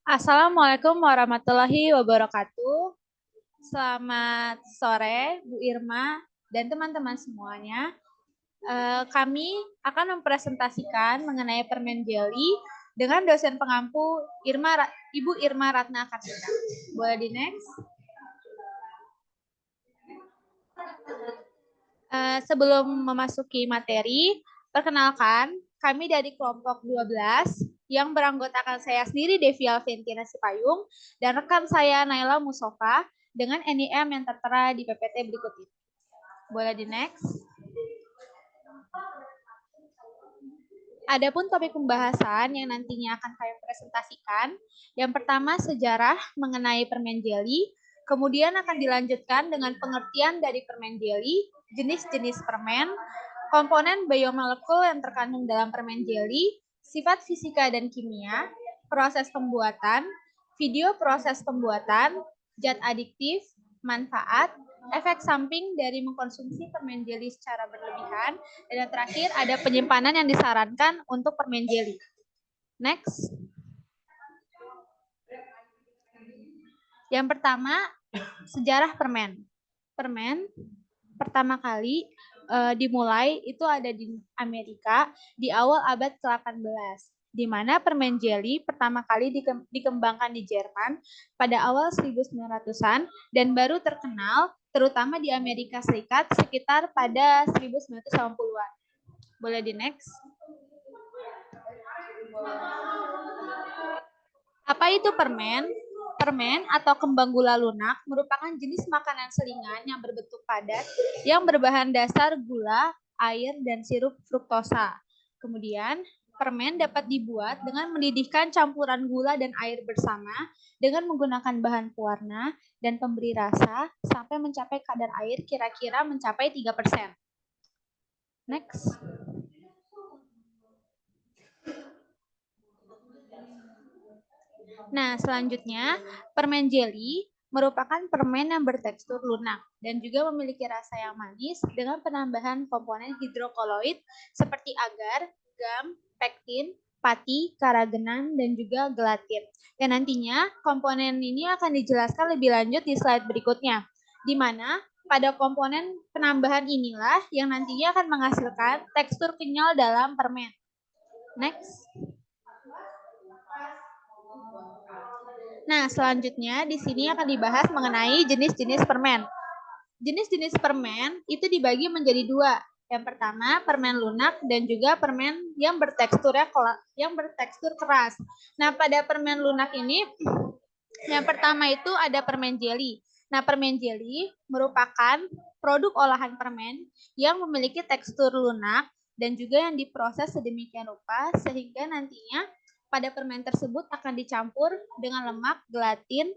Assalamualaikum warahmatullahi wabarakatuh. Selamat sore, Bu Irma dan teman-teman semuanya. Kami akan mempresentasikan mengenai permen jelly dengan dosen pengampu Ibu Irma Ratna Kartika. Boleh di next? Sebelum memasuki materi, perkenalkan kami dari kelompok 12 yang beranggotakan saya sendiri Devi Alventina Sipayung dan rekan saya Naila Musofa dengan NIM yang tertera di PPT berikut ini. Boleh di next? Adapun topik pembahasan yang nantinya akan kami presentasikan, yang pertama sejarah mengenai permen jelly, kemudian akan dilanjutkan dengan pengertian dari permen jelly, jenis-jenis permen, komponen biomolekul yang terkandung dalam permen jelly, sifat fisika dan kimia, proses pembuatan, video proses pembuatan, zat adiktif, manfaat, efek samping dari mengkonsumsi permen jelly secara berlebihan, dan yang terakhir ada penyimpanan yang disarankan untuk permen jelly. Next. Yang pertama, sejarah permen. Permen pertama kali dimulai itu ada di Amerika di awal abad ke-18, di mana permen jelly pertama kali dikembangkan di Jerman pada awal 1900-an dan baru terkenal terutama di Amerika Serikat sekitar pada 1980-an. Boleh di next? Apa itu permen? Permen atau kembang gula lunak merupakan jenis makanan selingan yang berbentuk padat yang berbahan dasar gula, air, dan sirup fruktosa. Kemudian, permen dapat dibuat dengan mendidihkan campuran gula dan air bersama dengan menggunakan bahan pewarna dan pemberi rasa sampai mencapai kadar air kira-kira mencapai 3%. Next. Nah, selanjutnya, permen jelly merupakan permen yang bertekstur lunak dan juga memiliki rasa yang manis dengan penambahan komponen hidrokoloid seperti agar, gam, pektin, pati, karagenan, dan juga gelatin. Dan nantinya komponen ini akan dijelaskan lebih lanjut di slide berikutnya, di mana pada komponen penambahan inilah yang nantinya akan menghasilkan tekstur kenyal dalam permen. Next. Nah, selanjutnya di sini akan dibahas mengenai jenis-jenis permen. Jenis-jenis permen itu dibagi menjadi dua. Yang pertama, permen lunak dan juga permen yang bertekstur keras. Nah, pada permen lunak ini yang pertama itu ada permen jelly. Nah, permen jelly merupakan produk olahan permen yang memiliki tekstur lunak dan juga yang diproses sedemikian rupa sehingga nantinya pada permen tersebut akan dicampur dengan lemak, gelatin,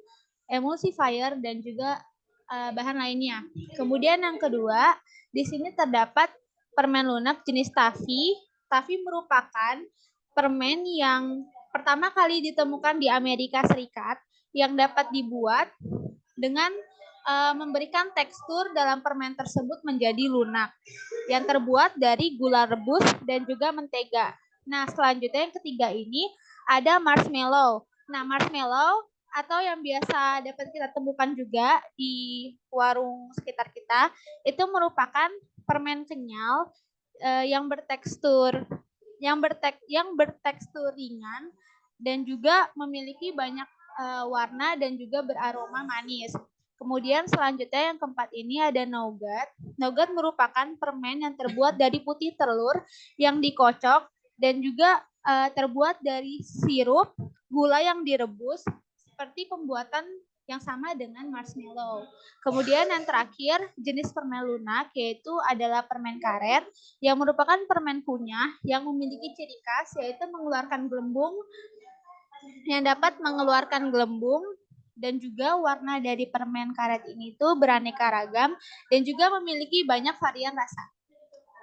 emulsifier, dan juga bahan lainnya. Kemudian yang kedua, di sini terdapat permen lunak jenis taffy. Taffy merupakan permen yang pertama kali ditemukan di Amerika Serikat yang dapat dibuat dengan memberikan tekstur dalam permen tersebut menjadi lunak yang terbuat dari gula rebus dan juga mentega. Nah, selanjutnya yang ketiga ini ada marshmallow. Nah, marshmallow atau yang biasa dapat kita temukan juga di warung sekitar kita, itu merupakan permen kenyal yang bertekstur ringan dan juga memiliki banyak warna dan juga beraroma manis. Kemudian selanjutnya yang keempat ini ada nougat. Nougat merupakan permen yang terbuat dari putih telur yang dikocok dan juga terbuat dari sirup gula yang direbus seperti pembuatan yang sama dengan marshmallow. Kemudian yang terakhir jenis permen lunak yaitu adalah permen karet yang merupakan permen kunyah yang memiliki ciri khas yaitu mengeluarkan gelembung dan juga warna dari permen karet ini tuh beraneka ragam dan juga memiliki banyak varian rasa.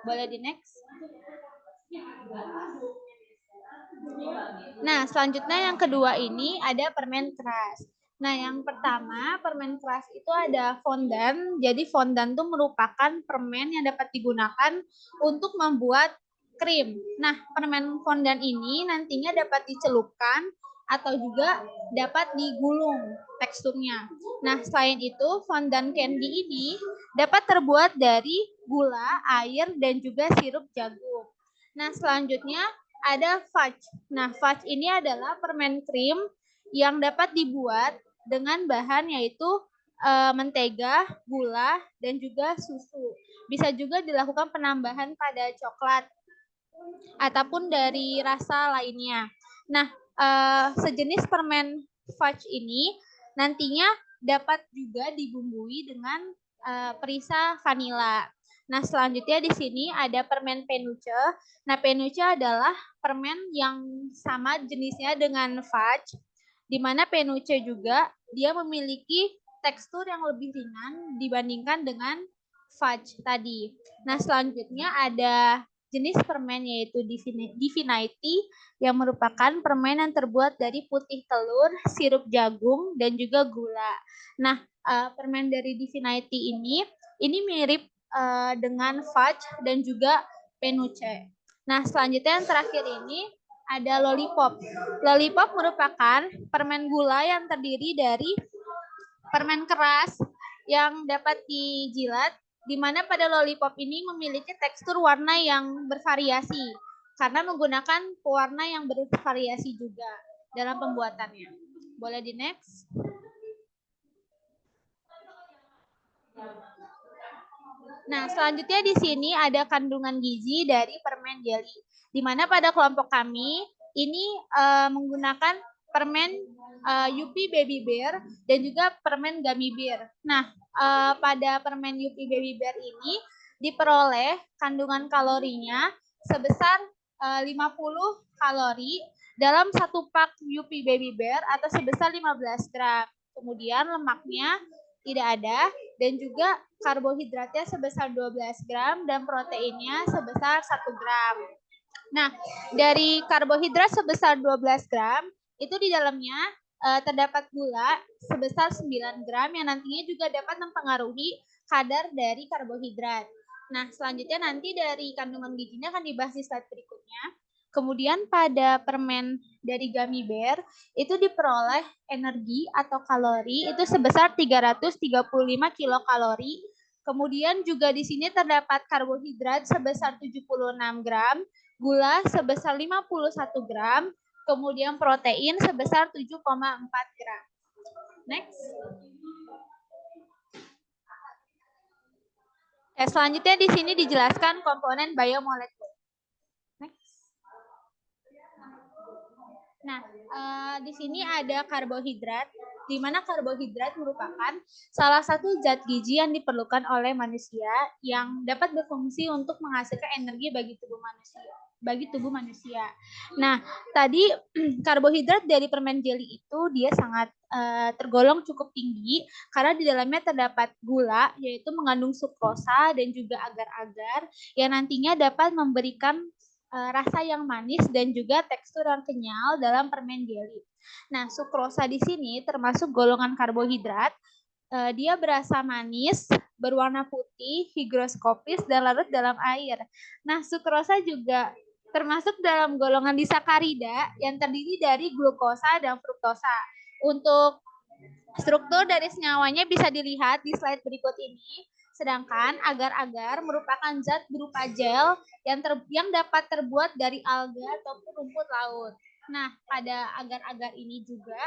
Boleh di next? Nah, selanjutnya yang kedua ini ada permen keras. Nah, yang pertama permen keras itu ada fondan. Jadi fondan itu merupakan permen yang dapat digunakan untuk membuat krim. Nah, permen fondan ini nantinya dapat dicelupkan atau juga dapat digulung teksturnya. Nah, selain itu, fondant candy ini dapat terbuat dari gula, air, dan juga sirup jagung. Nah, selanjutnya ada fudge. Nah, fudge ini adalah permen krim yang dapat dibuat dengan bahan yaitu mentega, gula, dan juga susu. Bisa juga dilakukan penambahan pada coklat ataupun dari rasa lainnya. Nah, sejenis permen fudge ini nantinya dapat juga dibumbui dengan perisa vanila. Nah, selanjutnya di sini ada permen penuche. Nah, penuche adalah permen yang sama jenisnya dengan fudge, di mana penuche juga dia memiliki tekstur yang lebih ringan dibandingkan dengan fudge tadi. Nah, selanjutnya ada jenis permen yaitu Divinity yang merupakan permen yang terbuat dari putih telur, sirup jagung, dan juga gula. Nah, permen dari Divinity ini mirip dengan fudge dan juga penuche. Nah, selanjutnya yang terakhir ini ada lollipop. Lollipop merupakan permen gula yang terdiri dari permen keras yang dapat dijilat, di mana pada lollipop ini memiliki tekstur warna yang bervariasi karena menggunakan pewarna yang bervariasi juga dalam pembuatannya. Boleh di next? Nah, selanjutnya di sini ada kandungan gizi dari permen jelly, di mana pada kelompok kami ini menggunakan permen Yupi Baby Bear dan juga permen Gummy Bear. Nah, pada permen Yupi Baby Bear ini diperoleh kandungan kalorinya sebesar 50 kalori dalam satu pak Yupi Baby Bear atau sebesar 15 gram. Kemudian lemaknya tidak ada dan juga karbohidratnya sebesar 12 gram dan proteinnya sebesar 1 gram. Nah, dari karbohidrat sebesar 12 gram, itu di dalamnya terdapat gula sebesar 9 gram yang nantinya juga dapat mempengaruhi kadar dari karbohidrat. Nah, selanjutnya nanti dari kandungan gizinya akan dibahas di slide berikutnya. Kemudian pada permen dari Gummy Bear itu diperoleh energi atau kalori itu sebesar 335 kilokalori. Kemudian juga di sini terdapat karbohidrat sebesar 76 gram, gula sebesar 51 gram, kemudian protein sebesar 7,4 gram. Next. Selanjutnya di sini dijelaskan komponen biomolekul. Nah, di sini ada karbohidrat, di mana karbohidrat merupakan salah satu zat gizi yang diperlukan oleh manusia yang dapat berfungsi untuk menghasilkan energi bagi tubuh manusia. Nah, tadi karbohidrat dari permen jelly itu dia sangat tergolong cukup tinggi karena di dalamnya terdapat gula, yaitu mengandung sukrosa dan juga agar-agar yang nantinya dapat memberikan rasa yang manis dan juga tekstur yang kenyal dalam permen jelly. Nah, sukrosa di sini termasuk golongan karbohidrat. Dia berasa manis, berwarna putih, higroskopis, dan larut dalam air. Nah, sukrosa juga termasuk dalam golongan disakarida yang terdiri dari glukosa dan fruktosa. Untuk struktur dari senyawanya bisa dilihat di slide berikut ini. Sedangkan agar-agar merupakan zat berupa gel yang dapat terbuat dari alga ataupun rumput laut. Nah, pada agar-agar ini juga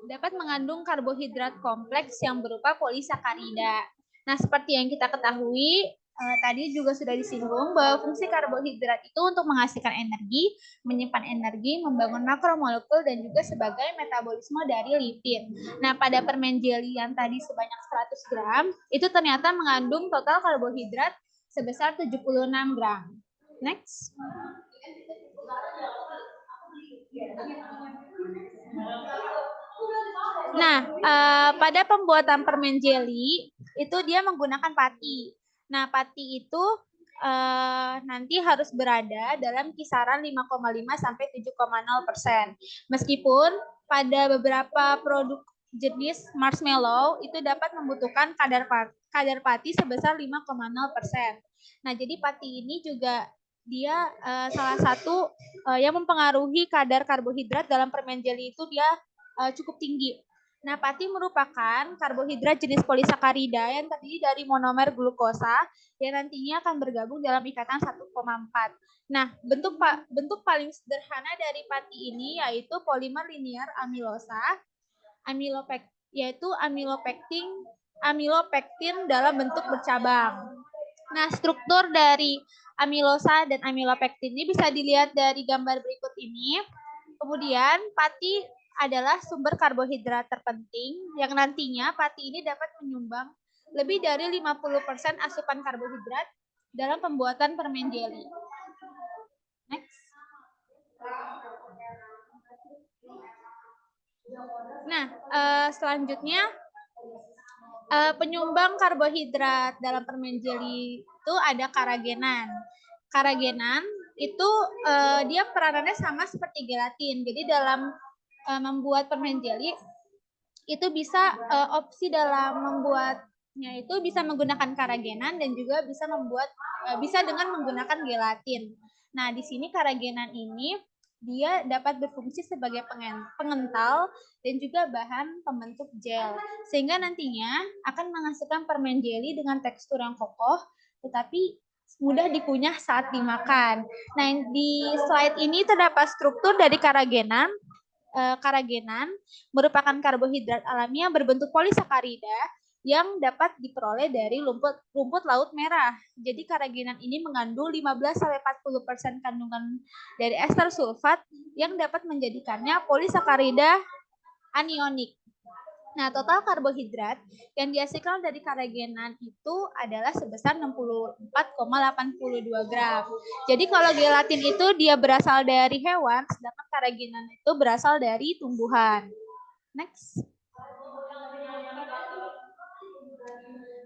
dapat mengandung karbohidrat kompleks yang berupa polisakarida. Nah, seperti yang kita ketahui, tadi juga sudah disinggung bahwa fungsi karbohidrat itu untuk menghasilkan energi, menyimpan energi, membangun makromolekul, dan juga sebagai metabolisme dari lipid. Nah, pada permen jelly yang tadi sebanyak 100 gram, itu ternyata mengandung total karbohidrat sebesar 76 gram. Next. Nah, pada pembuatan permen jelly, itu dia menggunakan pati. Nah, pati itu nanti harus berada dalam kisaran 5,5 sampai 7,0%. Meskipun pada beberapa produk jenis marshmallow itu dapat membutuhkan kadar pati sebesar 5,0%. Nah, jadi pati ini juga dia salah satu yang mempengaruhi kadar karbohidrat dalam permen jelly itu dia cukup tinggi. Nah, pati merupakan karbohidrat jenis polisakarida yang terdiri dari monomer glukosa yang nantinya akan bergabung dalam ikatan 1,4. Nah, bentuk paling sederhana dari pati ini yaitu polimer linear amilosa, yaitu amilopektin dalam bentuk bercabang. Nah, struktur dari amilosa dan amilopektin ini bisa dilihat dari gambar berikut ini. Kemudian, pati adalah sumber karbohidrat terpenting yang nantinya pati ini dapat menyumbang lebih dari 50% asupan karbohidrat dalam pembuatan permen jelly. Next. Nah, selanjutnya penyumbang karbohidrat dalam permen jelly itu ada karagenan. Karagenan itu dia peranannya sama seperti gelatin. Jadi dalam membuat permen jelly itu bisa opsi dalam membuatnya itu bisa menggunakan karagenan dan juga bisa dengan menggunakan gelatin. Nah, di sini karagenan ini dia dapat berfungsi sebagai pengental dan juga bahan pembentuk gel, sehingga nantinya akan menghasilkan permen jelly dengan tekstur yang kokoh, tetapi mudah dikunyah saat dimakan. Nah, di slide ini terdapat struktur dari karagenan. Karagenan merupakan karbohidrat alami yang berbentuk polisakarida yang dapat diperoleh dari rumput laut merah. Jadi karagenan ini mengandung 15-40% kandungan dari ester sulfat yang dapat menjadikannya polisakarida anionik. Nah, total karbohidrat yang dihasilkan dari karagenan itu adalah sebesar 64,82 gram. Jadi kalau gelatin itu dia berasal dari hewan, sedangkan karagenan itu berasal dari tumbuhan. Next.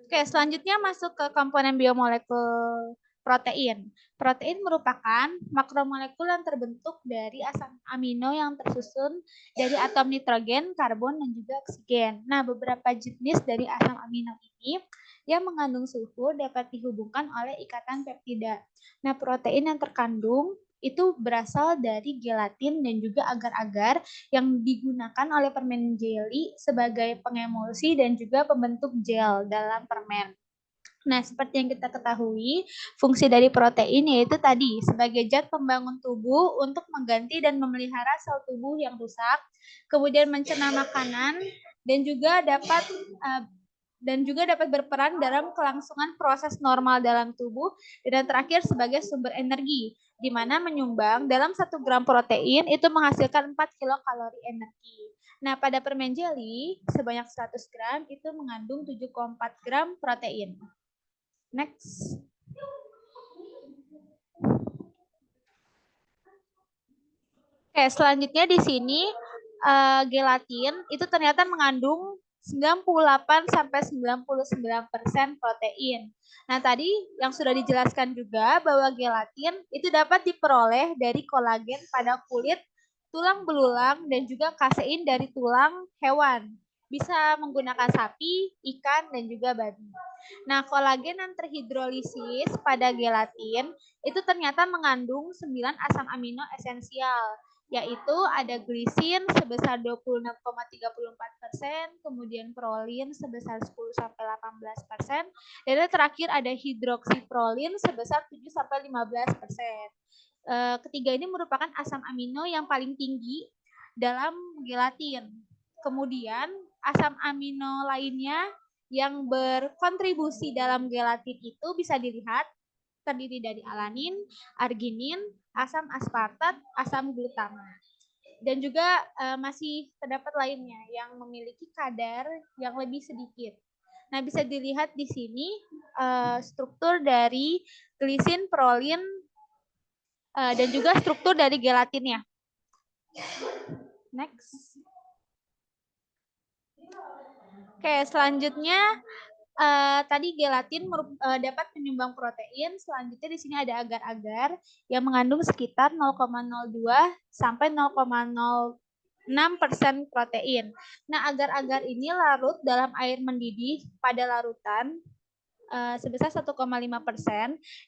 Oke, selanjutnya masuk ke komponen biomolekul protein. Protein merupakan makromolekul yang terbentuk dari asam amino yang tersusun dari atom nitrogen, karbon, dan juga oksigen. Nah, beberapa jenis dari asam amino ini yang mengandung sulfur dapat dihubungkan oleh ikatan peptida. Nah, protein yang terkandung itu berasal dari gelatin dan juga agar-agar yang digunakan oleh permen jelly sebagai pengemulsi dan juga pembentuk gel dalam permen. Nah, seperti yang kita ketahui, fungsi dari protein yaitu tadi sebagai zat pembangun tubuh untuk mengganti dan memelihara sel tubuh yang rusak, kemudian mencerna makanan dan juga dapat berperan dalam kelangsungan proses normal dalam tubuh, dan terakhir sebagai sumber energi, di mana menyumbang dalam 1 gram protein itu menghasilkan 4 kilokalori energi. Nah, pada permen jelly sebanyak 100 gram itu mengandung 7,4 gram protein. Next. Oke, selanjutnya di sini gelatin itu ternyata mengandung 98-99% protein. Nah, tadi yang sudah dijelaskan juga bahwa gelatin itu dapat diperoleh dari kolagen pada kulit, tulang belulang, dan juga kasein dari tulang hewan. Bisa menggunakan sapi, ikan, dan juga babi. Nah, kolagen yang terhidrolisis pada gelatin itu ternyata mengandung 9 asam amino esensial, yaitu ada glisin sebesar 26,34%, kemudian prolin sebesar 10-18%, dan yang terakhir ada hidroksiprolin sebesar 7-15%. Ketiga ini merupakan asam amino yang paling tinggi dalam gelatin. Kemudian asam amino lainnya yang berkontribusi dalam gelatin itu bisa dilihat terdiri dari alanin, arginin, asam aspartat, asam glutamat. Dan juga masih terdapat lainnya yang memiliki kadar yang lebih sedikit. Nah, bisa dilihat di sini struktur dari glisin, prolin, dan juga struktur dari gelatinnya. Next. Oke, selanjutnya tadi gelatin dapat menyumbang protein. Selanjutnya di sini ada agar-agar yang mengandung sekitar 0,02 sampai 0,06% protein. Nah, agar-agar ini larut dalam air mendidih pada larutan sebesar 1,5%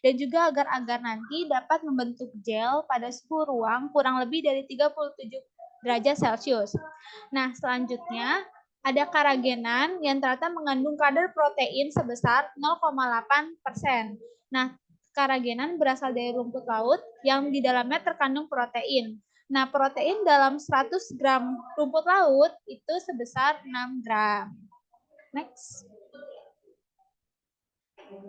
dan juga agar-agar nanti dapat membentuk gel pada suhu ruang kurang lebih dari 37 derajat Celcius. Nah, selanjutnya ada karagenan yang ternyata mengandung kadar protein sebesar 0,8%. Nah, karagenan berasal dari rumput laut yang di dalamnya terkandung protein. Nah, protein dalam 100 gram rumput laut itu sebesar 6 gram. Next.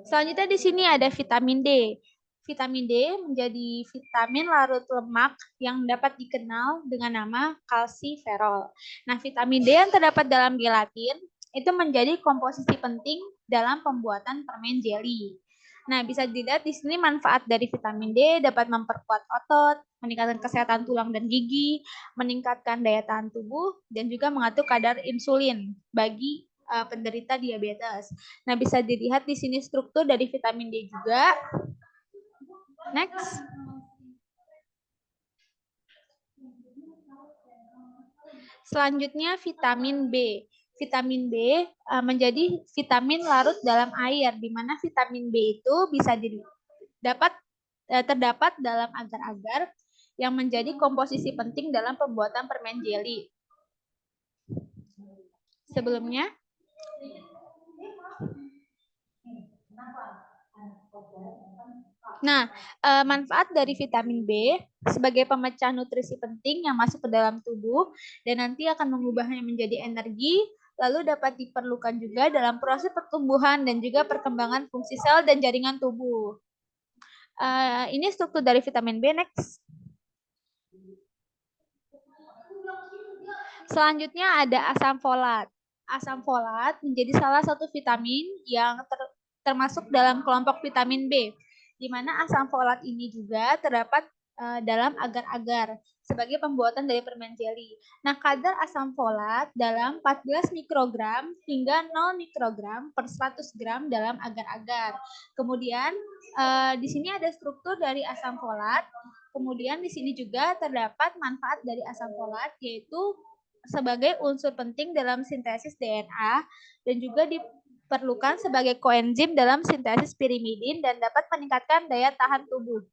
Selanjutnya di sini ada vitamin D. Vitamin D menjadi vitamin larut lemak yang dapat dikenal dengan nama kalsiferol. Nah, vitamin D yang terdapat dalam gelatin itu menjadi komposisi penting dalam pembuatan permen jelly. Nah, bisa dilihat di sini manfaat dari vitamin D dapat memperkuat otot, meningkatkan kesehatan tulang dan gigi, meningkatkan daya tahan tubuh, dan juga mengatur kadar insulin bagi penderita diabetes. Nah, bisa dilihat di sini struktur dari vitamin D juga. Next. Selanjutnya vitamin B. Vitamin B menjadi vitamin larut dalam air, di mana vitamin B itu bisa terdapat dalam agar-agar yang menjadi komposisi penting dalam pembuatan permen jelly. Sebelumnya, nah, manfaat dari vitamin B sebagai pemecah nutrisi penting yang masuk ke dalam tubuh dan nanti akan mengubahnya menjadi energi, lalu dapat diperlukan juga dalam proses pertumbuhan dan juga perkembangan fungsi sel dan jaringan tubuh. Ini struktur dari vitamin B. Next. Selanjutnya ada asam folat. Asam folat menjadi salah satu vitamin yang termasuk dalam kelompok vitamin B, di mana asam folat ini juga terdapat dalam agar-agar sebagai pembuatan dari permen jelly. Nah, kadar asam folat dalam 14 mikrogram hingga 0 mikrogram per 100 gram dalam agar-agar. Kemudian di sini ada struktur dari asam folat. Kemudian di sini juga terdapat manfaat dari asam folat, yaitu sebagai unsur penting dalam sintesis DNA dan juga diperlukan sebagai koenzim dalam sintesis pirimidin dan dapat meningkatkan daya tahan tubuh.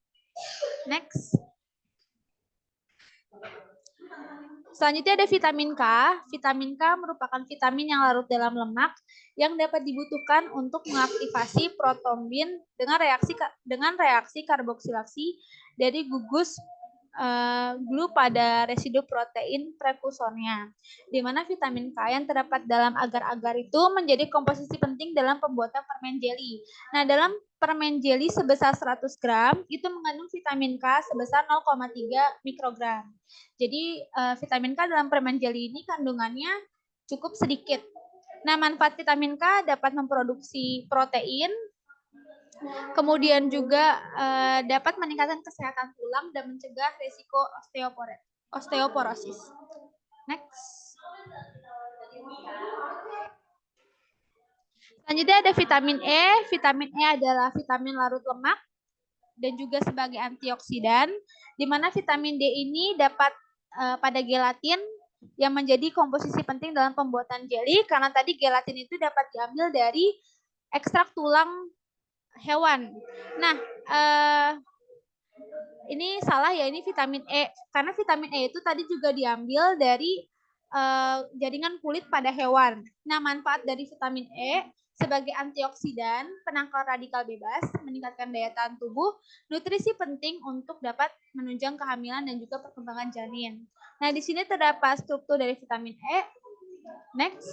Next. Selanjutnya ada vitamin K. Vitamin K merupakan vitamin yang larut dalam lemak yang dapat dibutuhkan untuk mengaktifasi protombin dengan reaksi karboksilasi dari gugus glue pada residu protein prekursornya, di mana vitamin K yang terdapat dalam agar-agar itu menjadi komposisi penting dalam pembuatan permen jelly. Nah, dalam permen jelly sebesar 100 gram itu mengandung vitamin K sebesar 0,3 mikrogram. Jadi vitamin K dalam permen jelly ini kandungannya cukup sedikit. Nah, manfaat vitamin K dapat memproduksi protein, kemudian juga dapat meningkatkan kesehatan tulang dan mencegah risiko osteoporosis. Next. Selanjutnya ada vitamin E. Vitamin E adalah vitamin larut lemak dan juga sebagai antioksidan, di mana vitamin D ini dapat pada gelatin yang menjadi komposisi penting dalam pembuatan jelly, karena tadi gelatin itu dapat diambil dari ekstrak tulang hewan. Nah, ini salah ya, ini vitamin E. Karena vitamin E itu tadi juga diambil dari jaringan kulit pada hewan. Nah, manfaat dari vitamin E sebagai antioksidan, penangkal radikal bebas, meningkatkan daya tahan tubuh, nutrisi penting untuk dapat menunjang kehamilan dan juga perkembangan janin. Nah, di sini terdapat struktur dari vitamin E. Next.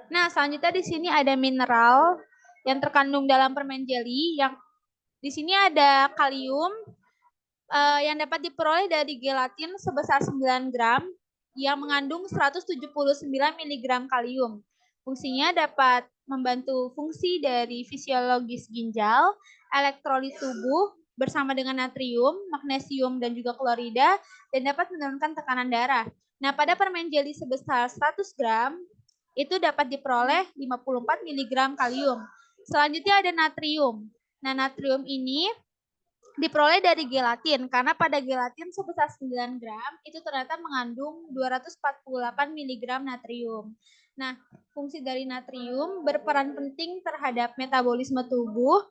Nah, selanjutnya di sini ada mineral yang terkandung dalam permen jelly, yang di sini ada kalium yang dapat diperoleh dari gelatin sebesar 9 gram yang mengandung 179 mg kalium. Fungsinya dapat membantu fungsi dari fisiologis ginjal, elektrolit tubuh bersama dengan natrium, magnesium, dan juga klorida, dan dapat menurunkan tekanan darah. Nah, pada permen jelly sebesar 100 gram, itu dapat diperoleh 54 mg kalium. Selanjutnya ada natrium. Nah, natrium ini diperoleh dari gelatin, karena pada gelatin sebesar 9 gram itu ternyata mengandung 248 mg natrium. Nah, fungsi dari natrium berperan penting terhadap metabolisme tubuh,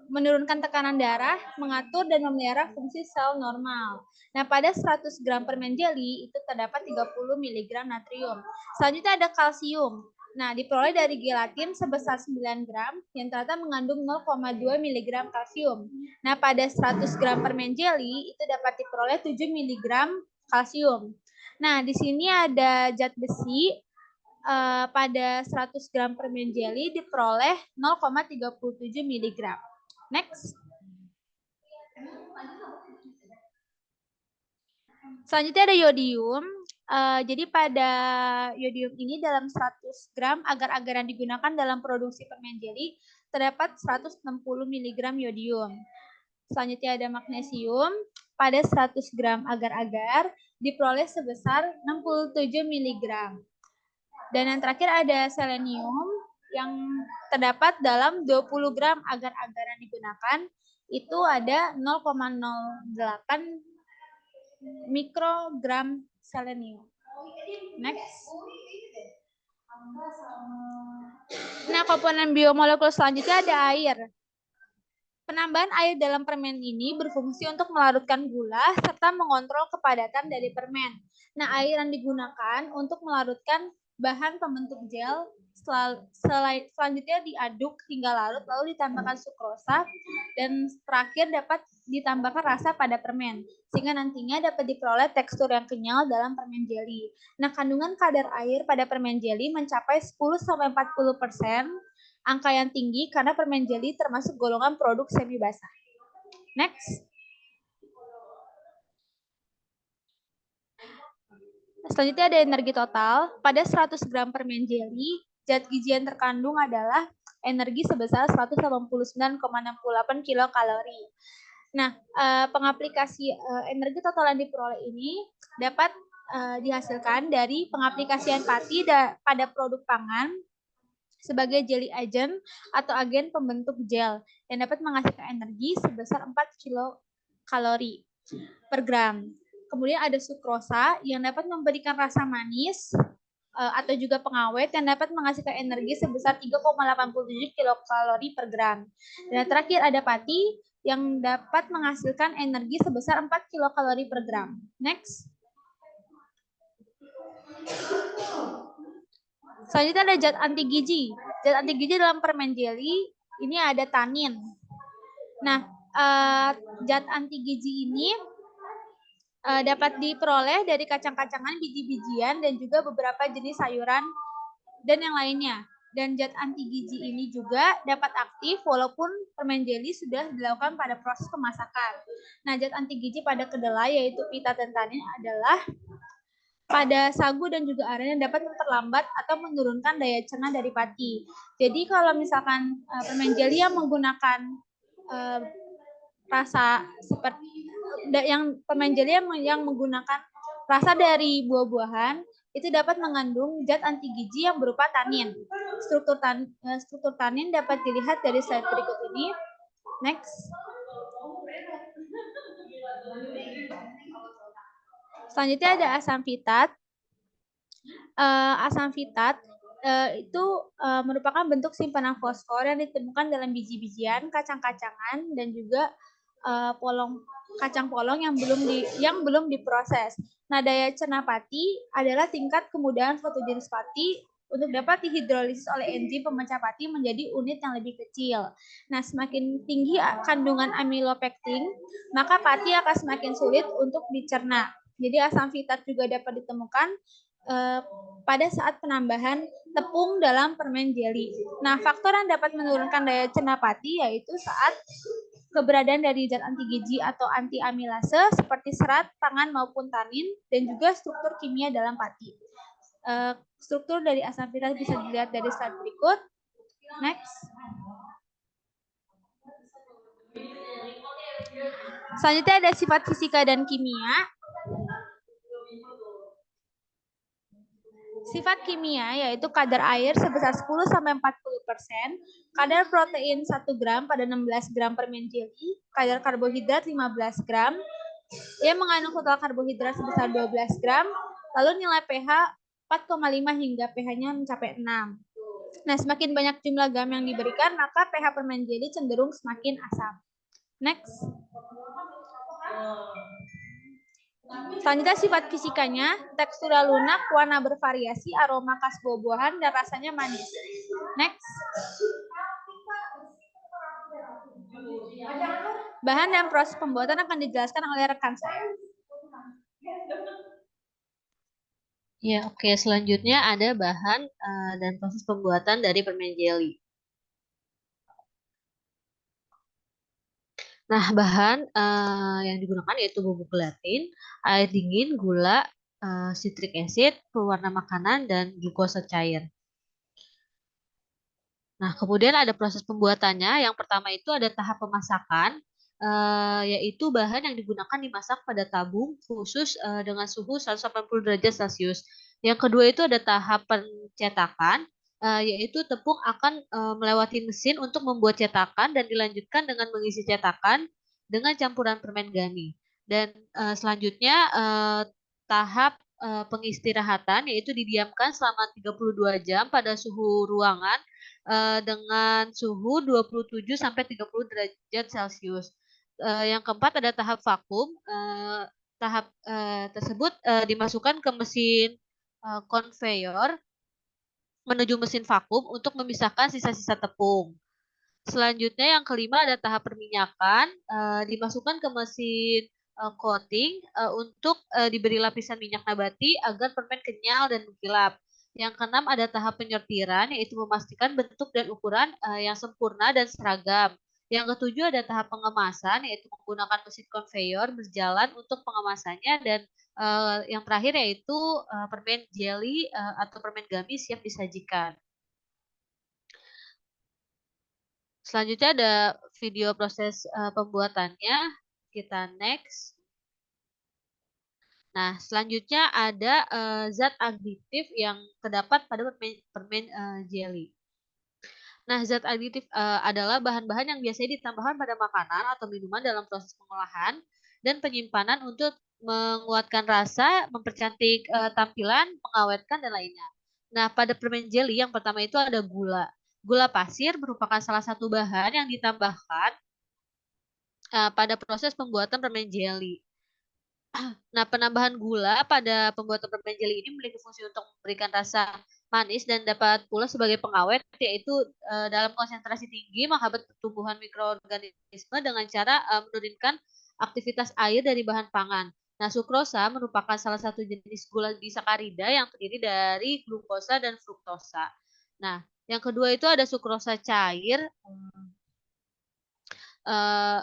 menurunkan tekanan darah, mengatur dan memelihara fungsi sel normal. Nah, pada 100 gram permen jelly itu terdapat 30 mg natrium. Selanjutnya ada kalsium. Nah, diperoleh dari gelatin sebesar 9 gram yang ternyata mengandung 0,2 mg kalsium. Nah, pada 100 gram permen jelly itu dapat diperoleh 7 mg kalsium. Nah, di sini ada zat besi. Pada 100 gram permen jelly diperoleh 0,37 mg. Next. Selanjutnya ada yodium. Jadi pada yodium ini dalam 100 gram agar-agar yang digunakan dalam produksi permen jelly terdapat 160 mg yodium. Selanjutnya ada magnesium. Pada 100 gram agar-agar diperoleh sebesar 67 mg. Dan yang terakhir ada selenium yang terdapat dalam 20 gram agar-agar yang digunakan itu ada 0,08 mikrogram selenium. Next. Nah, komponen biomolekul selanjutnya ada air. Penambahan air dalam permen ini berfungsi untuk melarutkan gula serta mengontrol kepadatan dari permen. Nah, air yang digunakan untuk melarutkan bahan pembentuk gel selanjutnya diaduk hingga larut, lalu ditambahkan sukrosa, dan terakhir dapat ditambahkan rasa pada permen, sehingga nantinya dapat diperoleh tekstur yang kenyal dalam permen jelly. Nah, kandungan kadar air pada permen jelly mencapai 10-40%, angka yang tinggi karena permen jelly termasuk golongan produk semi basah. Next. Selanjutnya ada energi total. Pada 100 gram permen jelly, zat gizi yang terkandung adalah energi sebesar 189,68 kilokalori. Nah, pengaplikasi energi total yang diperoleh ini dapat dihasilkan dari pengaplikasian pati pada produk pangan sebagai jelly agent atau agen pembentuk gel yang dapat menghasilkan energi sebesar 4 kilokalori per gram. Kemudian ada sukrosa yang dapat memberikan rasa manis atau juga pengawet yang dapat menghasilkan energi sebesar 3,87 kilokalori per gram. Dan terakhir ada pati yang dapat menghasilkan energi sebesar 4 kilokalori per gram. Next. Selanjutnya ada zat anti gizi. Zat anti gizi dalam permen jelly ini ada tanin. Nah, zat anti gizi ini dapat diperoleh dari kacang-kacangan, biji-bijian, dan juga beberapa jenis sayuran dan yang lainnya. Dan zat anti gizi ini juga dapat aktif walaupun permen jelly sudah dilakukan pada proses pemasakan. Nah, zat anti gizi pada kedelai yaitu pita dan tanin adalah pada sagu dan juga aren yang dapat memperlambat atau menurunkan daya cerna dari pati. Jadi kalau misalkan permen jelly yang menggunakan rasa seperti yang permen jelly yang menggunakan rasa dari buah-buahan itu dapat mengandung zat anti gizi yang berupa tanin. Struktur tanin dapat dilihat dari slide berikut ini. Next. Selanjutnya ada asam fitat. Asam fitat itu merupakan bentuk simpanan fosfor yang ditemukan dalam biji-bijian, kacang-kacangan, dan juga kacang polong yang belum diproses. Nah, daya cerna pati adalah tingkat kemudahan fotogenesis pati untuk dapat dihidrolisis oleh enzim pemecah pati menjadi unit yang lebih kecil. Nah, semakin tinggi kandungan amilopektin, maka pati akan semakin sulit untuk dicerna. Jadi asam fitat juga dapat ditemukan pada saat penambahan tepung dalam permen jelly. Nah, faktor yang dapat menurunkan daya cerna pati yaitu saat keberadaan dari zat anti gizi atau anti amilase seperti serat, pangan maupun tanin, dan juga struktur kimia dalam pati. Struktur dari asam fitat bisa dilihat dari slide berikut. Next. Selanjutnya ada sifat fisika dan kimia. Sifat kimia yaitu kadar air sebesar 10-40%, kadar protein 1 gram pada 16 gram permen jelly, kadar karbohidrat 15 gram, ia mengandung total karbohidrat sebesar 12 gram, lalu nilai pH 4,5 hingga pH-nya mencapai 6. Nah, semakin banyak jumlah gram yang diberikan, maka pH permen jelly cenderung semakin asam. Next. Selanjutnya sifat fisikanya, tekstura lunak, warna bervariasi, aroma khas buah-buahan, dan rasanya manis. Next. Bahan dan proses pembuatan akan dijelaskan oleh rekan saya. Ya, oke. Selanjutnya ada bahan dan proses pembuatan dari permen jelly. Nah, bahan yang digunakan yaitu bubuk gelatin, air dingin, gula, citric acid, pewarna makanan, dan glukosa cair. Nah, kemudian ada proses pembuatannya. Yang pertama itu ada tahap pemasakan, yaitu bahan yang digunakan dimasak pada tabung khusus dengan suhu 180 derajat Celcius. Yang kedua itu ada tahap pencetakan, yaitu tepung akan melewati mesin untuk membuat cetakan dan dilanjutkan dengan mengisi cetakan dengan campuran permen gani. Dan selanjutnya tahap pengistirahatan, yaitu didiamkan selama 32 jam pada suhu ruangan dengan suhu 27 sampai 30 derajat Celcius. Yang keempat ada tahap vakum. Tahap tersebut dimasukkan ke mesin konveyor menuju mesin vakum untuk memisahkan sisa-sisa tepung. Selanjutnya yang kelima ada tahap perminyakan, dimasukkan ke mesin coating untuk diberi lapisan minyak nabati agar permen kenyal dan mengkilap. Yang keenam ada tahap penyortiran, yaitu memastikan bentuk dan ukuran yang sempurna dan seragam. Yang ketujuh ada tahap pengemasan, yaitu menggunakan mesin konveyor berjalan untuk pengemasannya. Dan yang terakhir yaitu permen jelly atau permen gummy siap disajikan. Selanjutnya ada video proses pembuatannya. Kita next. Nah, selanjutnya ada zat aditif yang terdapat pada permen jelly. Nah, zat aditif adalah bahan-bahan yang biasanya ditambahkan pada makanan atau minuman dalam proses pengolahan dan penyimpanan untuk menguatkan rasa, mempercantik tampilan, mengawetkan, dan lainnya. Nah, pada permen jelly yang pertama itu ada gula. Gula pasir merupakan salah satu bahan yang ditambahkan pada proses pembuatan permen jelly. Nah, penambahan gula pada pembuatan permen jelly ini memiliki fungsi untuk memberikan rasa manis dan dapat pula sebagai pengawet, yaitu dalam konsentrasi tinggi menghambat pertumbuhan mikroorganisme dengan cara menurunkan aktivitas air dari bahan pangan. Nah, sukrosa merupakan salah satu jenis gula disakarida yang terdiri dari glukosa dan fruktosa. Nah, yang kedua itu ada sukrosa cair. eh,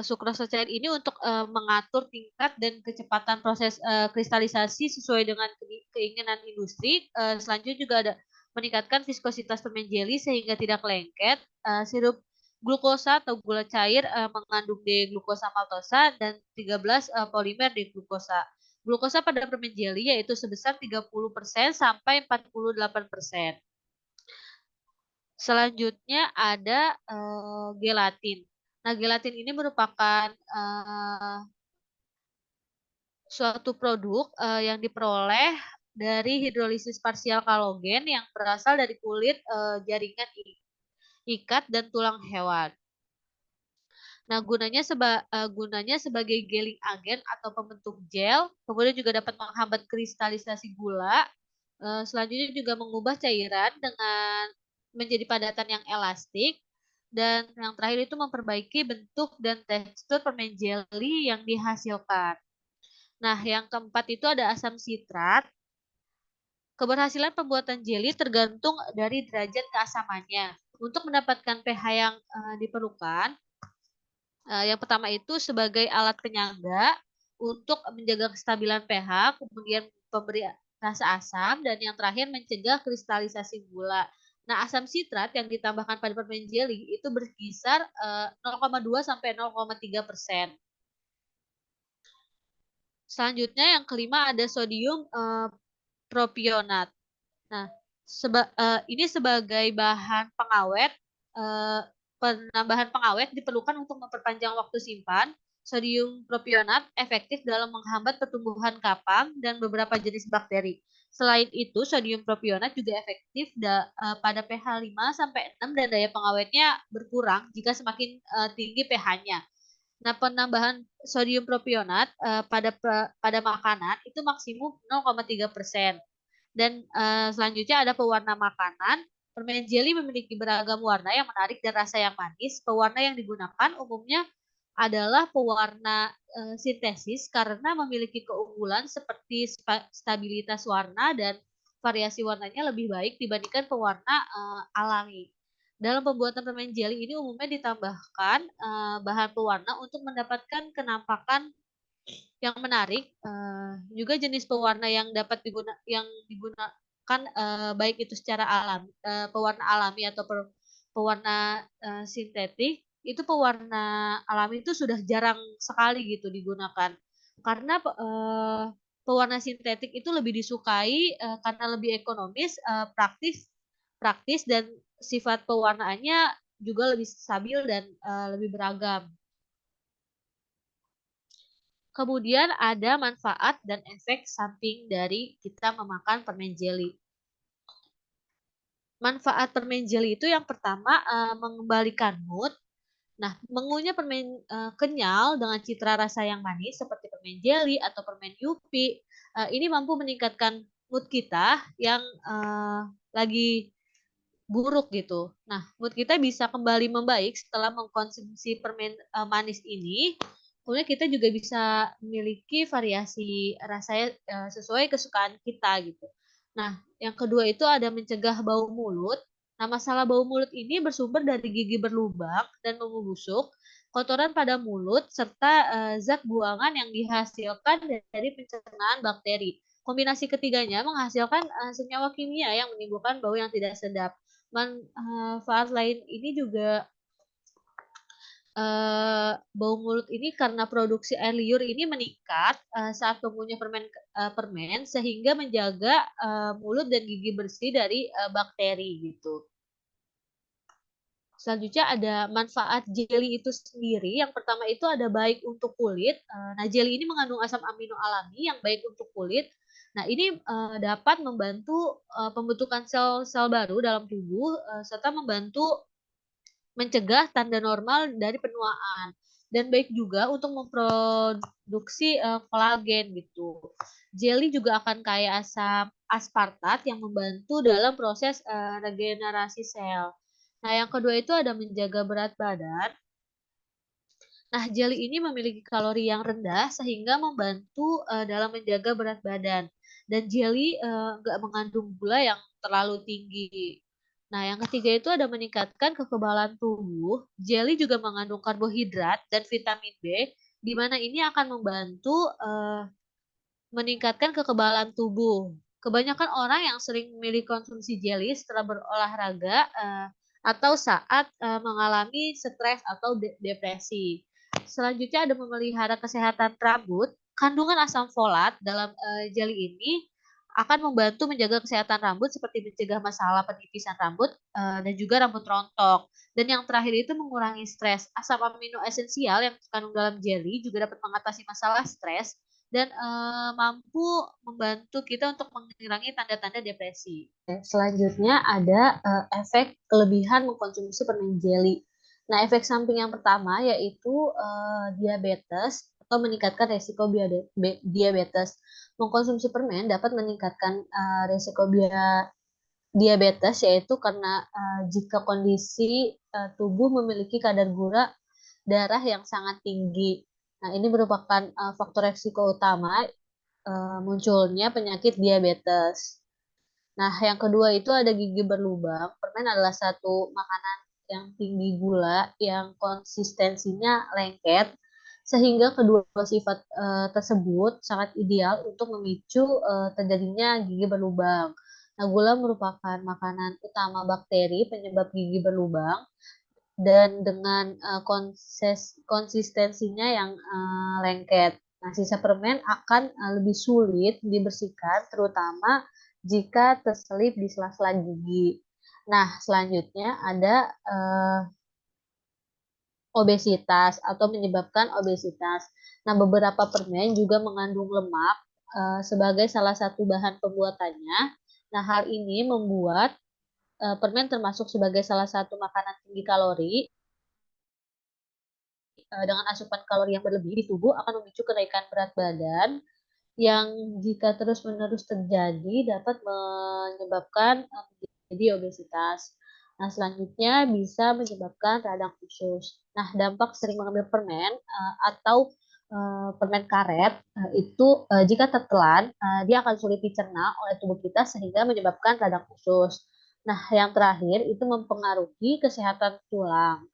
Sukrosa cair ini untuk mengatur tingkat dan kecepatan proses kristalisasi sesuai dengan keinginan industri. Selanjutnya juga ada meningkatkan viskositas permen jelly sehingga tidak lengket. Sirup glukosa atau gula cair mengandung D-glukosa maltosa dan 13 polimer D-glukosa. Glukosa pada permen jelly yaitu sebesar 30% sampai 48%. Selanjutnya ada gelatin. Nah, gelatin ini merupakan suatu produk yang diperoleh dari hidrolisis parsial kolagen yang berasal dari kulit, jaringan ikat, dan tulang hewan. Nah, gunanya sebagai gelling agen atau pembentuk gel, kemudian juga dapat menghambat kristalisasi gula. Selanjutnya juga mengubah cairan dengan menjadi padatan yang elastik. Dan yang terakhir itu memperbaiki bentuk dan tekstur permen jelly yang dihasilkan. Nah, yang keempat itu ada asam sitrat. Keberhasilan pembuatan jelly tergantung dari derajat keasamannya. Untuk mendapatkan pH yang diperlukan, yang pertama itu sebagai alat penyangga untuk menjaga kestabilan pH, kemudian pemberi rasa asam, dan yang terakhir mencegah kristalisasi gula. Nah, asam sitrat yang ditambahkan pada permen jelly itu berkisar 0,2 sampai 0,3%. Selanjutnya yang kelima ada sodium propionat. Nah, ini sebagai bahan pengawet, eee, penambahan pengawet diperlukan untuk memperpanjang waktu simpan. Sodium propionat efektif dalam menghambat pertumbuhan kapang dan beberapa jenis bakteri. Selain itu, sodium propionat juga efektif pada pH 5 sampai 6 dan daya pengawetnya berkurang jika semakin, tinggi pH-nya. Nah, penambahan sodium propionat, pada makanan itu maksimum 0,3%. Dan, selanjutnya ada pewarna makanan. Permen jeli memiliki beragam warna yang menarik dan rasa yang manis. Pewarna yang digunakan umumnya adalah pewarna, sintesis karena memiliki keunggulan seperti stabilitas warna dan variasi warnanya lebih baik dibandingkan pewarna, alami. Dalam pembuatan permen jeli ini umumnya ditambahkan, bahan pewarna untuk mendapatkan kenampakan yang menarik, juga jenis pewarna yang digunakan, baik itu secara pewarna alami atau pewarna, sintetik, itu pewarna alami itu sudah jarang sekali gitu digunakan. Karena pewarna sintetik itu lebih disukai, karena lebih ekonomis, praktis praktis dan sifat pewarnaannya juga lebih stabil dan, lebih beragam. Kemudian ada manfaat dan efek samping dari kita memakan permen jeli. Manfaat permen jeli itu yang pertama, mengembalikan mood. Nah, mengunyah permen, kenyal dengan citra rasa yang manis seperti permen jeli atau permen Yupi, ini mampu meningkatkan mood kita yang, lagi buruk gitu. Nah, mood kita bisa kembali membaik setelah mengkonsumsi permen, manis ini. Kemudian kita juga bisa memiliki variasi rasanya, sesuai kesukaan kita gitu. Nah, yang kedua itu ada mencegah bau mulut. Nah, masalah bau mulut ini bersumber dari gigi berlubang dan membusuk, kotoran pada mulut, serta, zat buangan yang dihasilkan dari pencernaan bakteri. Kombinasi ketiganya menghasilkan, senyawa kimia yang menimbulkan bau yang tidak sedap. Manfaat lain ini juga, bau mulut ini karena produksi air liur ini meningkat, saat pengunyah permen sehingga menjaga, mulut dan gigi bersih dari, bakteri gitu. Selanjutnya ada manfaat jeli itu sendiri, yang pertama itu ada baik untuk kulit, nah jeli ini mengandung asam amino alami yang baik untuk kulit. Nah ini, dapat membantu, pembentukan sel-sel baru dalam tubuh, serta membantu mencegah tanda normal dari penuaan, dan baik juga untuk memproduksi, kolagen gitu. Jeli juga akan kaya asam aspartat yang membantu dalam proses, regenerasi sel. Nah, yang kedua itu ada menjaga berat badan. Nah, jeli ini memiliki kalori yang rendah sehingga membantu, dalam menjaga berat badan. Dan jeli, nggak mengandung gula yang terlalu tinggi. Nah, yang ketiga itu ada meningkatkan kekebalan tubuh. Jeli juga mengandung karbohidrat dan vitamin B, di mana ini akan membantu, meningkatkan kekebalan tubuh. Kebanyakan orang yang sering memilih konsumsi jeli setelah berolahraga, atau saat, mengalami stres atau depresi. Selanjutnya ada memelihara kesehatan rambut. Kandungan asam folat dalam, jeli ini akan membantu menjaga kesehatan rambut seperti mencegah masalah penipisan rambut, dan juga rambut rontok. Dan yang terakhir itu mengurangi stres. Asam amino esensial yang terkandung dalam jeli juga dapat mengatasi masalah stres dan, mampu membantu kita untuk mengurangi tanda-tanda depresi. Oke, selanjutnya ada, efek kelebihan mengkonsumsi permen jeli. Nah, efek samping yang pertama yaitu, diabetes atau meningkatkan resiko diabetes. Mengkonsumsi permen dapat meningkatkan, resiko diabetes yaitu karena, jika kondisi, tubuh memiliki kadar gula darah yang sangat tinggi. Nah, ini merupakan, faktor resiko utama, munculnya penyakit diabetes. Nah, yang kedua itu ada gigi berlubang. Permen adalah satu makanan yang tinggi gula, yang konsistensinya lengket, sehingga kedua sifat, tersebut sangat ideal untuk memicu, terjadinya gigi berlubang. Nah, gula merupakan makanan utama bakteri penyebab gigi berlubang dan dengan, konsistensinya yang, lengket. Nah, sisa permen akan, lebih sulit dibersihkan terutama jika terselip di sela-sela gigi. Nah, selanjutnya ada obesitas atau menyebabkan obesitas. Nah, beberapa permen juga mengandung lemak sebagai salah satu bahan pembuatannya. Nah, hal ini membuat permen termasuk sebagai salah satu makanan tinggi kalori dengan asupan kalori yang berlebih di tubuh akan memicu kenaikan berat badan yang jika terus-menerus terjadi dapat menyebabkan menjadi obesitas. Nah, selanjutnya bisa menyebabkan radang usus. Nah, dampak sering mengambil permen atau permen karet itu jika tertelan, dia akan sulit dicerna oleh tubuh kita sehingga menyebabkan radang usus. Nah, yang terakhir itu mempengaruhi kesehatan tulang.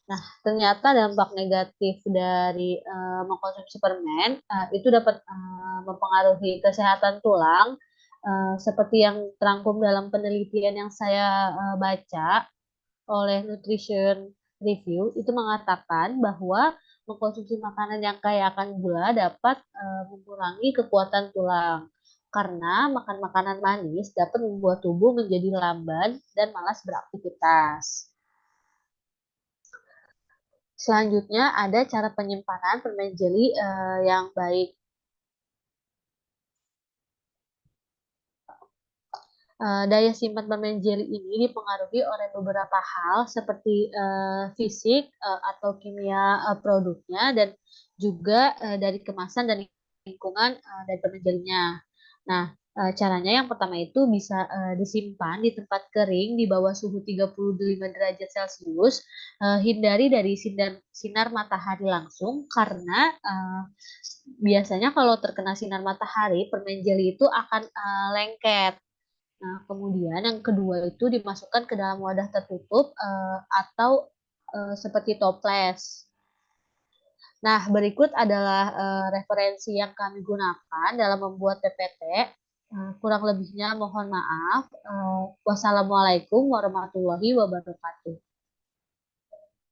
Nah, ternyata dampak negatif dari mengkonsumsi permen itu dapat mempengaruhi kesehatan tulang, seperti yang terangkum dalam penelitian yang saya baca oleh Nutrition Review itu mengatakan bahwa mengkonsumsi makanan yang kaya akan gula dapat mengurangi kekuatan tulang karena makan makanan manis dapat membuat tubuh menjadi lamban dan malas beraktivitas. Selanjutnya ada cara penyimpanan permen jeli yang baik. Daya simpan permen jeli ini dipengaruhi oleh beberapa hal seperti fisik atau kimia produknya dan juga dari kemasan dan lingkungan dari permen jelinya. Nah, caranya yang pertama itu bisa disimpan di tempat kering di bawah suhu 35 derajat Celcius. Hindari dari sinar matahari langsung karena biasanya kalau terkena sinar matahari, permen jeli itu akan lengket. Nah, kemudian yang kedua itu dimasukkan ke dalam wadah tertutup atau seperti toples. Nah, berikut adalah referensi yang kami gunakan dalam membuat PPT. Kurang lebihnya mohon maaf. Wassalamualaikum warahmatullahi wabarakatuh.